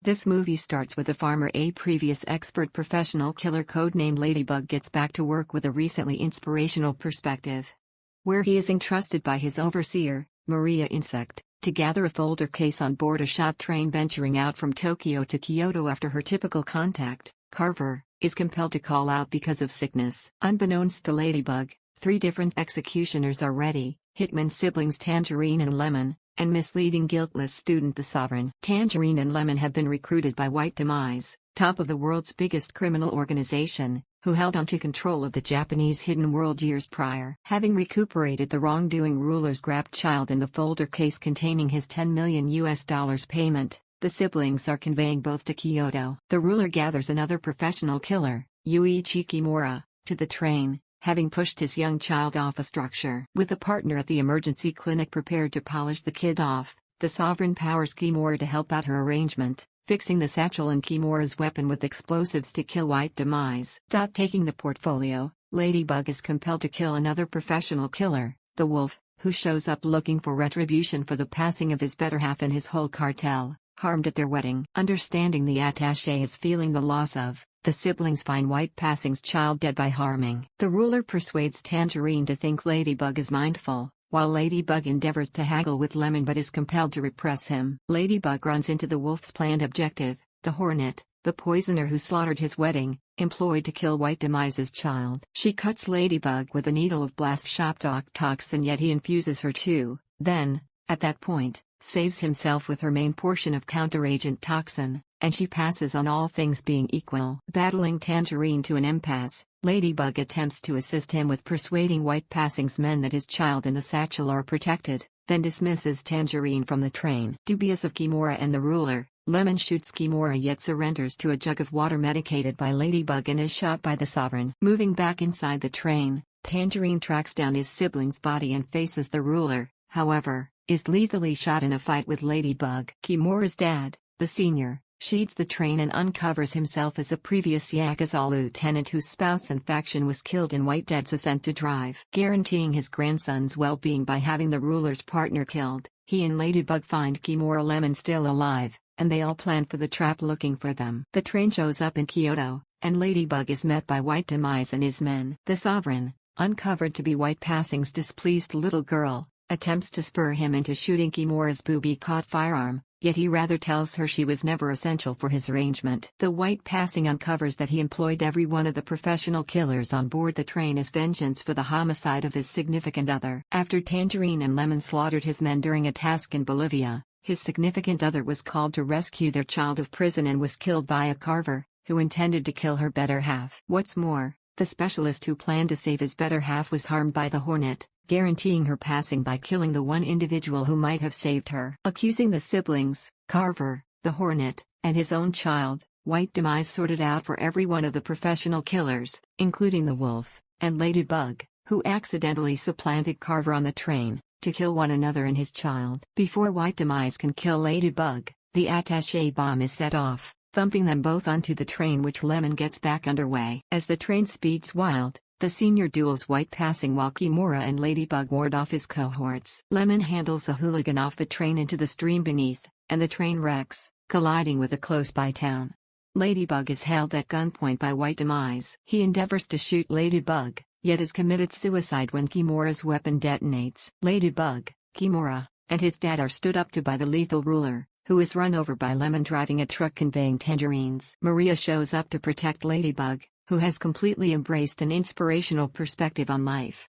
This movie starts with a farmer, a previous expert professional killer codenamed Ladybug, gets back to work with a recently inspirational perspective, where he is entrusted by his overseer, Maria Insect, to gather a folder case on board a shot train venturing out from Tokyo to Kyoto after her typical contact, Carver, is compelled to call out because of sickness. Unbeknownst to Ladybug, 3 different executioners are ready: Hitman siblings Tangerine and Lemon, and misleading guiltless student the Sovereign. Tangerine and Lemon have been recruited by White Demise, top of the world's biggest criminal organization, who held onto control of the Japanese hidden world years prior. Having recuperated the wrongdoing ruler's grabbed child in the folder case containing his $10 million payment, the siblings are conveying both to Kyoto. The ruler gathers another professional killer, Yuichi Kimura, to the train, having pushed his young child off a structure. With a partner at the emergency clinic prepared to polish the kid off, the Sovereign powers Kimura to help out her arrangement, fixing the satchel and Kimura's weapon with explosives to kill White Demise. Taking the portfolio, Ladybug is compelled to kill another professional killer, the Wolf, who shows up looking for retribution for the passing of his better half and his whole cartel, harmed at their wedding. Understanding the attaché is feeling the loss of, the siblings find White Passing's child dead by harming. The ruler persuades Tangerine to think Ladybug is mindful, while Ladybug endeavors to haggle with Lemon but is compelled to repress him. Ladybug runs into the Wolf's planned objective, the Hornet, the poisoner who slaughtered his wedding, employed to kill White Demise's child. She cuts Ladybug with a needle of blast shock toxin, yet he infuses her too, then, at that point, saves himself with her main portion of counteragent toxin, and she passes on all things being equal. Battling Tangerine to an impasse, Ladybug attempts to assist him with persuading White Passing's men that his child and the satchel are protected, then dismisses Tangerine from the train. Dubious of Kimura and the ruler, Lemon shoots Kimura yet surrenders to a jug of water medicated by Ladybug and is shot by the Sovereign. Moving back inside the train, Tangerine tracks down his sibling's body and faces the ruler, however, is lethally shot in a fight with Ladybug. Kimura's dad, the senior, sheets the train and uncovers himself as a previous Yakuza lieutenant whose spouse and faction was killed in White Dead's ascent to drive. Guaranteeing his grandson's well-being by having the ruler's partner killed, he and Ladybug find Kimura Lemon still alive, and they all plan for the trap looking for them. The train shows up in Kyoto, and Ladybug is met by White Demise and his men. The Sovereign, uncovered to be White Passing's displeased little girl, attempts to spur him into shooting Kimura's booby-caught firearm, yet he rather tells her she was never essential for his arrangement. The White Passing uncovers that he employed every one of the professional killers on board the train as vengeance for the homicide of his significant other. After Tangerine and Lemon slaughtered his men during a task in Bolivia, his significant other was called to rescue their child of prison and was killed by a Carver, who intended to kill her better half. What's more, the specialist who planned to save his better half was harmed by the Hornet, guaranteeing her passing by killing the one individual who might have saved her. Accusing the siblings, Carver, the Hornet, and his own child, White Demise sorted out for every one of the professional killers, including the Wolf, and Ladybug, who accidentally supplanted Carver on the train, to kill one another and his child. Before White Demise can kill Ladybug, the attaché bomb is set off, thumping them both onto the train, which Lemon gets back underway. As the train speeds wild, the senior duels White Passing while Kimura and Ladybug ward off his cohorts. Lemon handles a hooligan off the train into the stream beneath, and the train wrecks, colliding with a close-by town. Ladybug is held at gunpoint by White Demise. He endeavors to shoot Ladybug, yet is committed suicide when Kimura's weapon detonates. Ladybug, Kimura, and his dad are stood up to by the lethal ruler, who is run over by Lemon driving a truck conveying tangerines. Maria shows up to protect Ladybug, who has completely embraced an inspirational perspective on life.